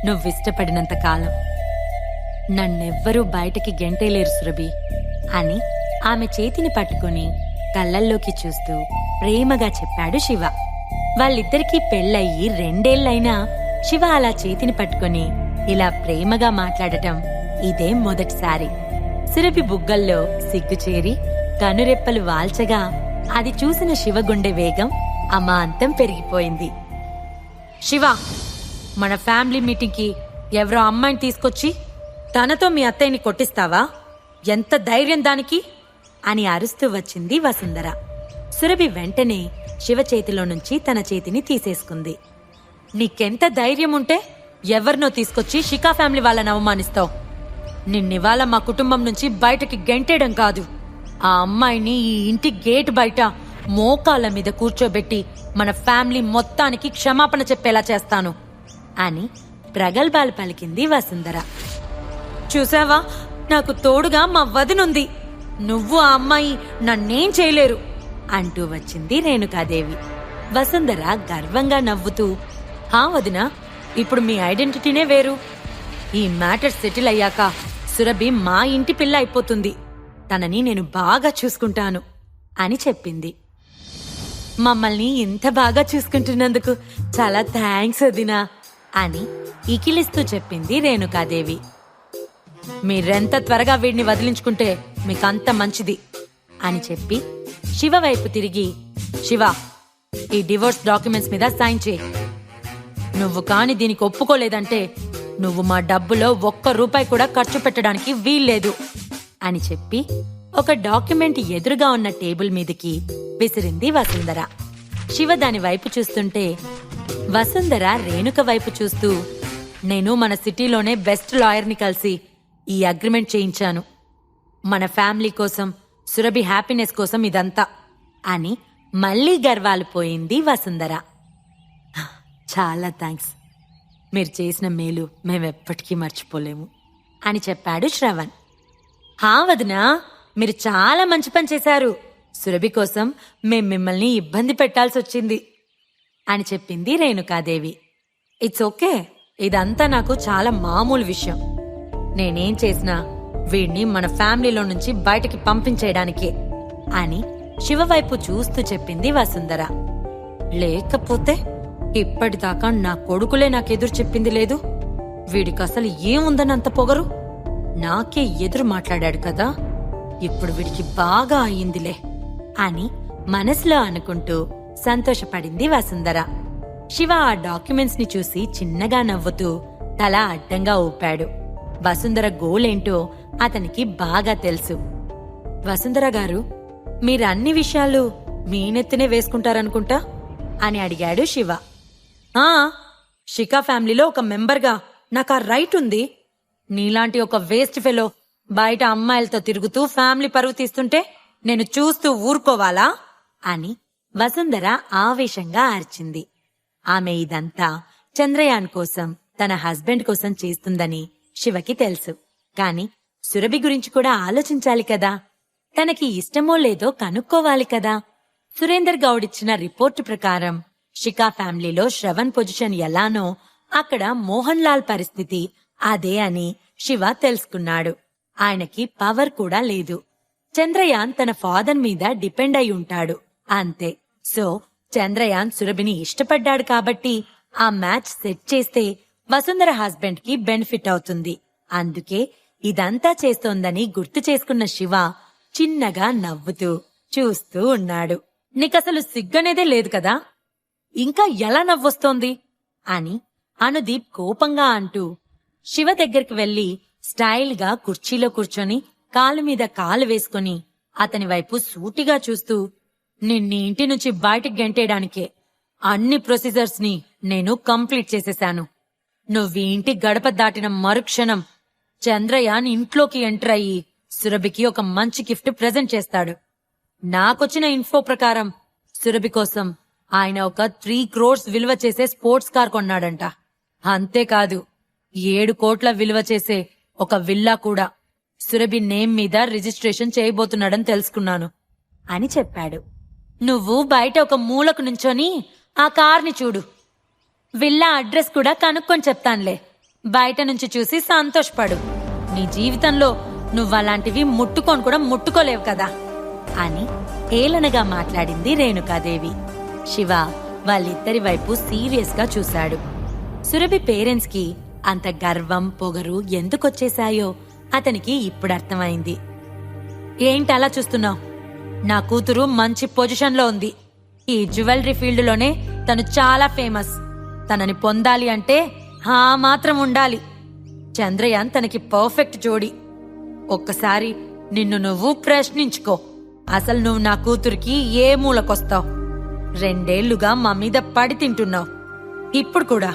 నువ్విష్టపడినంత కాలం. నన్నెవ్వరూ బయటకి గెంటేలేరు సురభి అని ఆమె చేతిని పట్టుకుని కళ్ళల్లోకి చూస్తూ ప్రేమగా చెప్పాడు శివ. వాళ్ళిద్దరికీ పెళ్ళయి 2 ఏళ్లైనా శివ అలా చేతిని పట్టుకుని ఇలా ప్రేమగా మాట్లాడటం ఇదే మొదటిసారి. సురభి బుగ్గల్లో సిగ్గుచేరి కనురెప్పలు వాల్చగా అది చూసిన శివ గుండె వేగం అమాంతం పెరిగిపోయింది. శివ, మన ఫ్యామిలీ మీటింగ్కి ఎవరో అమ్మాయిని తీసుకొచ్చి తనతో మీ అత్తయ్యని కొట్టిస్తావా? ఎంత ధైర్యం దానికి అని అరుస్తూ వచ్చింది వసుంధర. సురభి వెంటనే శివ చేతిలో నుంచి తన చేతిని తీసేసుకుంది. నీకెంత ధైర్యం ఉంటే ఎవరినో తీసుకొచ్చి శిఖా ఫ్యామిలీ వాళ్ళని అవమానిస్తావు? నిన్నివాళ మా కుటుంబం నుంచి బయటకి గెంటేయడం కాదు, ఆ అమ్మాయిని ఈ ఇంటి గేట్ బయట మోకాళ్ళ మీద కూర్చోబెట్టి మన ఫ్యామిలీ మొత్తానికి క్షమాపణ చెప్పేలా చేస్తాను అని ప్రగల్భాలు పలికింది వసుంధర. చూసావా, నాకు తోడుగా మా వదినుంది, నువ్వు ఆ అమ్మాయి నన్నేం చేయలేరు అంటూ వచ్చింది రేణుకాదేవి. వసుంధర గర్వంగా నవ్వుతూ, హా వదినా, ఇప్పుడు మీ ఐడెంటిటీనే వేరు. ఈ మ్యాటర్ సెటిల్ అయ్యాక సురభి మా ఇంటి పిల్ల అయిపోతుంది, తనని నేను బాగా చూసుకుంటాను అని చెప్పింది. మమ్మల్ని ఇంత బాగా చూసుకుంటున్నందుకు చాలా థ్యాంక్స్ వదినా అని ఇకిలిస్తూ చెప్పింది రేణుకాదేవి. మీరెంత త్వరగా వీడిని వదిలించుకుంటే మీకంత మంచిది అని చెప్పి శివ వైపు తిరిగి, శివ, ఈ డివోర్స్ డాక్యుమెంట్స్ మీద సైన్ చేయి. నువ్వు కాని దీనికి ఒప్పుకోలేదంటే నువ్వు మా డబ్బులో 1 రూపాయి కూడా ఖర్చు పెట్టడానికి వీల్లేదు అని చెప్పి ఒక డాక్యుమెంట్ ఎదురుగా ఉన్న టేబుల్ మీదకి విసిరింది వసుంధర. శివ దాని వైపు చూస్తుంటే వసుంధర రేణుక వైపు చూస్తూ, నేను మన సిటీలోనే బెస్ట్ లాయర్ని కలిసి ఈ అగ్రిమెంట్ చేయించాను. మన ఫ్యామిలీ కోసం, సురభి హ్యాపీనెస్ కోసం ఇదంతా అని మళ్లీ గర్వాలు పోయింది వసుంధర. చాలా థ్యాంక్స్, మీరు చేసిన మేలు మేమెప్పటికీ మర్చిపోలేము అని చెప్పాడు శ్రవణ్. హా వదినా, మీరు చాలా మంచి పని చేశారు, సురభి కోసం మేం మిమ్మల్ని ఇబ్బంది పెట్టాల్సొచ్చింది అని చెప్పింది రేణుకాదేవి. ఇట్స్ ఓకే, ఇదంతా నాకు చాలా మామూలు విషయం. నేనేం చేసినా వీడిని మన ఫ్యామిలీలో నుంచి బయటికి పంపించేయడానికే అని శివ వైపు చూస్తూ చెప్పింది వసుంధర. లేకపోతే ఇప్పటిదాకా నా కొడుకులే నాకెదురు చెప్పింది లేదు, వీడికి అసలు ఏముందని అంత పొగరు, నాకే ఎదురు మాట్లాడాడు కదా, ఇప్పుడు వీడికి బాగా అయ్యిందిలే అని మనసులో అనుకుంటూ సంతోషపడింది వసుంధర. శివ ఆ డాక్యుమెంట్స్ ని చూసి చిన్నగా నవ్వుతూ తల అడ్డంగా ఊపాడు. వసుంధర గోలేంటో అతనికి బాగా తెలుసు. వసుంధర గారు, మీరన్ని విషయాలు మీ నెత్తినే వేసుకుంటారనుకుంటా అని అడిగాడు శివ. శిఖా ఫ్యామిలీలో ఒక మెంబర్గా నాకు ఆ రైట్ ఉంది. నీలాంటి ఒక వేస్ట్ ఫెలో బయట అమ్మాయిలతో తిరుగుతూ ఫ్యామిలీ పరువు తీస్తుంటే నేను చూస్తూ ఊరుకోవాలా అని వసుంధర ఆవేశంగా అరిచింది. ఆమె ఇదంతా చంద్రయాన్ కోసం, తన హస్బెండ్ కోసం చేస్తుందని శివకి తెలుసు. కాని సురభి గురించి కూడా ఆలోచించాలి కదా, తనకి ఇష్టమో లేదో కనుక్కోవాలి కదా. సురేందర్ గౌడిచ్చిన రిపోర్టు ప్రకారం శిఖా ఫ్యామిలీలో శ్రవణ్ పొజిషన్ ఎలానో అక్కడ మోహన్ లాల్ పరిస్థితి అదే అని శివ తెలుసుకున్నాడు. ఆయనకి పవర్ కూడా లేదు. చంద్రయాన్ తన ఫాదర్ మీద డిపెండ్ అయి ఉంటాడు అంతే. సో చంద్రయాన్ సురభిని ఇష్టపడ్డాడు కాబట్టి ఆ మ్యాచ్ సెట్ చేస్తే వసుంధర హస్బెండ్ కి బెనిఫిట్ అవుతుంది. అందుకే ఇదంతా చేస్తోందని గుర్తు చేసుకున్న శివ చిన్నగా నవ్వుతూ చూస్తూ ఉన్నాడు. నీకసలు సిగ్గనేదే లేదు కదా, ఇంకా ఎలా నవ్వొస్తోంది అని అనుదీప్ కోపంగా అంటూ శివ దగ్గరికి వెళ్లి స్టైల్ గా కుర్చీలో కూర్చొని కాలు మీద కాలు వేసుకుని అతని వైపు సూటిగా చూస్తూ, నిన్ని ఇంటి నుంచి బయటకు గెంటేయడానికే అన్ని ప్రొసీజర్స్ ని నేను కంప్లీట్ చేసేశాను. నువ్వు ఇంటి గడప దాటిన మరుక్షణం చంద్రయాన్ ఇంట్లోకి ఎంటర్ అయ్యి సురభికి ఒక మంచి గిఫ్ట్ ప్రెజెంట్ చేస్తాడు. నాకొచ్చిన ఇన్ఫో ప్రకారం సురభి కోసం ఆయన ఒక 3 crores విలువ చేసే స్పోర్ట్స్ కార్ కొన్నాడంట. అంతేకాదు 7 కోట్ల విలువ చేసే ఒక విల్లా కూడా సురభి నేమ్ మీద రిజిస్ట్రేషన్ చేయబోతున్నాడని తెలుసుకున్నాను అని చెప్పాడు. నువ్వు బయట ఒక మూలకు నుంచొని ఆ కార్ని చూడు, విల్లా అడ్రస్ కూడా కనుక్కొని చెప్తానులే బయట నుంచి చూసి సంతోషపడు. నీ జీవితంలో నువ్వలాంటివి ముట్టుకొని కూడా ముట్టుకోలేవు కదా అని హేళనగా మాట్లాడింది రేణుకాదేవి. శివ వాళ్ళిద్దరి వైపు సీరియస్ గా చూశాడు. సురభి పేరెంట్స్ కి అంత గర్వం పొగరు ఎందుకొచ్చేశాయో అతనికి ఇప్పుడు అర్థమైంది. ఏంటలా చూస్తున్నావు? నా కూతురు మంచి పొజిషన్లో ఉంది. ఈ జ్యువెలరీ ఫీల్డ్లోనే తను చాలా ఫేమస్. తనని పొందాలి అంటే ఆ మాత్రం ఉండాలి. చంద్రయాన్ తనకి పర్ఫెక్ట్ జోడి. ఒక్కసారి నిన్ను నువ్వు ప్రశ్నించుకో. అసలు నువ్వు నా కూతురికి ఏ మూలకొస్తావు? 2 ఏళ్లుగా మా మీద పడి తింటున్నావు. ఇప్పుడు కూడా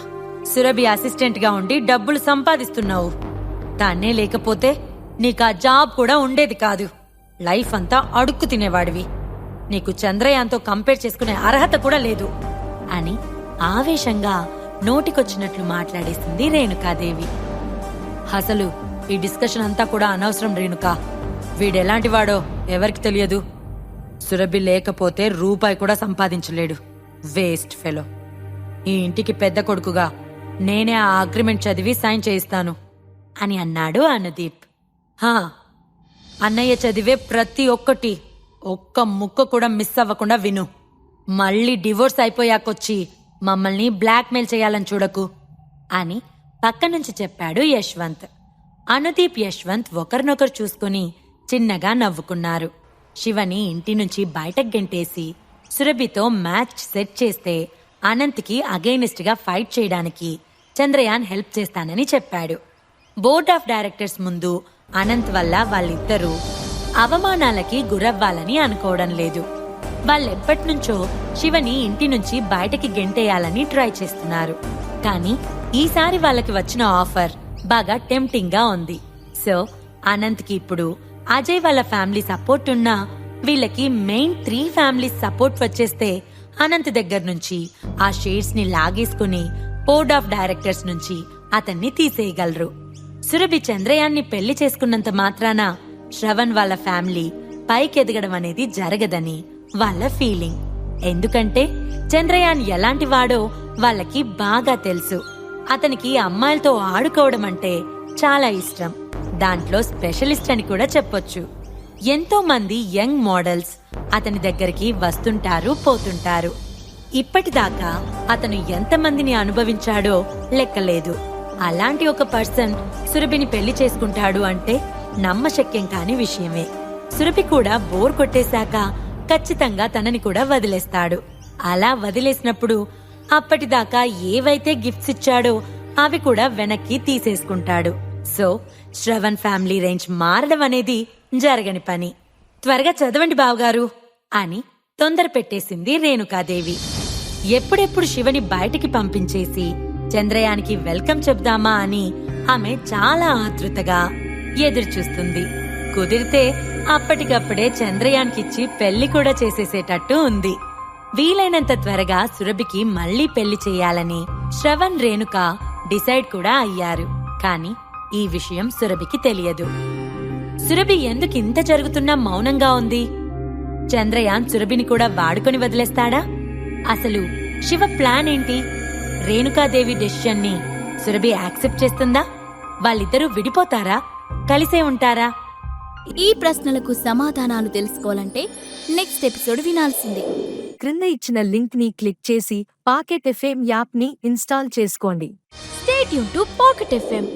సురభి అసిస్టెంట్ గా ఉండి డబ్బులు సంపాదిస్తున్నావు. తానే లేకపోతే నీకా జాబ్ కూడా ఉండేది కాదు. లైఫ్ అంతా అడుక్కు తినేవాడివి. నీకు చంద్రయాన్తో కంపేర్ చేసుకునే అర్హత కూడా లేదు అని ఆవేశంగా నోటికొచ్చినట్లు మాట్లాడేసింది రేణుకాదేవి. అసలు ఈ డిస్కషన్ అంతా కూడా అనవసరం రేణుకా. వీడెలాంటివాడో ఎవరికి తెలియదు. సురభి లేకపోతే రూపాయి కూడా సంపాదించలేడు. Waste fellow. ఈ ఇంటికి పెద్ద కొడుకుగా నేనే ఆ అగ్రిమెంట్ చదివి సైన్ చేయిస్తాను అని అన్నాడు అనుదీప్. హా, అన్నయ్య చదివే ప్రతి ఒక్కటి ఒక్క ముక్క కూడా మిస్ అవ్వకుండా విను. మళ్ళీ డివోర్స్ అయిపోయాకొచ్చి మమ్మల్ని బ్లాక్మెయిల్ చేయాలని చూడకు అని పక్క నుంచి చెప్పాడు యశ్వంత్. అనుదీప్ యశ్వంత్ ఒకరినొకరు చూసుకుని చిన్నగా నవ్వుకున్నారు. శివని ఇంటి నుంచి బయటకు గెంటేసి సురభితో మ్యాచ్ సెట్ చేస్తే అనంత్కి అగైనిస్ట్ గా ఫైట్ చేయడానికి చంద్రయాన్ హెల్ప్ చేస్తానని చెప్పాడు. బోర్డ్ ఆఫ్ డైరెక్టర్స్ ముందు అనంత్ వల్ల వాళ్ళిద్దరూ అవమానాలకి గురవ్వాలని అనుకోవడం లేదు. వాళ్ళెప్పటినుంచో శివని ఇంటి నుంచి బయటకి గెంటేయాలని ట్రై చేస్తున్నారు. కానీ ఈసారి వాళ్ళకి వచ్చిన ఆఫర్ బాగా టెంప్టింగ్ గా ఉంది. సో అనంత్కి ఇప్పుడు అజయ్ వాళ్ళ ఫ్యామిలీ సపోర్ట్ ఉన్నా వీళ్ళకి మెయిన్ 3 ఫ్యామిలీస్ సపోర్ట్ వచ్చేస్తే అనంత్ దగ్గర నుంచి ఆ షేర్స్ ని లాగేసుకుని బోర్డ్ ఆఫ్ డైరెక్టర్స్ నుంచి అతన్ని తీసేయగలరు. సురభి చంద్రయాన్ని పెళ్లి చేసుకున్నంత మాత్రాన శ్రవణ్ వాళ్ళ ఫ్యామిలీ పైకెదగడం అనేది జరగదని వాళ్ళ ఫీలింగ్. ఎందుకంటే చంద్రయాన్ ఎలాంటి వాడో వాళ్ళకి బాగా తెలుసు. అతనికి అమ్మాయిలతో ఆడుకోవడం అంటే చాలా ఇష్టం. దాంట్లో స్పెషలిస్ట్ అని కూడా చెప్పొచ్చు. ఎంతో మంది యంగ్ మోడల్స్ అతని దగ్గరికి వస్తుంటారు పోతుంటారు. ఇప్పటిదాకా అతను ఎంతమందిని అనుభవించాడో లెక్కలేదు. అలాంటి ఒక పర్సన్ సురభిని పెళ్లి చేసుకుంటాడు అంటే నమ్మశక్యం కాని విషయమే. సురభి కూడా బోర్ కొట్టేశాక ఖచ్చితంగా తనని కూడా వదిలేస్తాడు. అలా వదిలేసినప్పుడు అప్పటిదాకా ఏవైతే గిఫ్ట్స్ ఇచ్చాడో అవి కూడా వెనక్కి తీసేసుకుంటాడు. సో శ్రవణ్ ఫ్యామిలీ రేంజ్ మారడం అనేది జరగని పని. త్వరగా చదవండి బావగారు అని తొందర పెట్టేసింది రేణుకాదేవి. ఎప్పుడెప్పుడు శివని బయటికి పంపించేసి చంద్రయానికి వెల్కమ్ చెప్దామా అని ఆమె చాలా ఆతృతగా ఎదురుచూస్తుంది. కుదిరితే అప్పటికప్పుడే చంద్రయాన్కిచ్చి పెళ్లి కూడా చేసేసేటట్టు ఉంది. వీలైనంత త్వరగా సురభికి మళ్లీ పెళ్లి చేయాలని శ్రవణ్ రేణుక డిసైడ్ కూడా అయ్యారు. కాని ఈ విషయం సురభికి తెలియదు. సురభి ఎందుకు ఇంత జరుగుతున్నా మౌనంగా ఉంది? చంద్రయాన్ సురభిని కూడా వాడుకొని వదిలేస్తాడా? అసలు శివ ప్లాన్ ఏంటి? రేణుకాదేవి డెసిషన్ ని సురభి యాక్సెప్ట్ చేస్తుందా? వాళ్ళిద్దరూ విడిపోతారా? కలిసే ఉంటారా? ఈ ప్రశ్నలకు సమాధానాలు తెలుసుకోవాలంటే నెక్స్ట్ ఎపిసోడ్ వినాల్సిందే. క్రింద ఇచ్చిన లింక్ ని క్లిక్ చేసి పాకెట్ ఎఫ్ఎం యాప్ ని ఇన్స్టాల్ చేసుకోండి. Stay tune to pocket FM.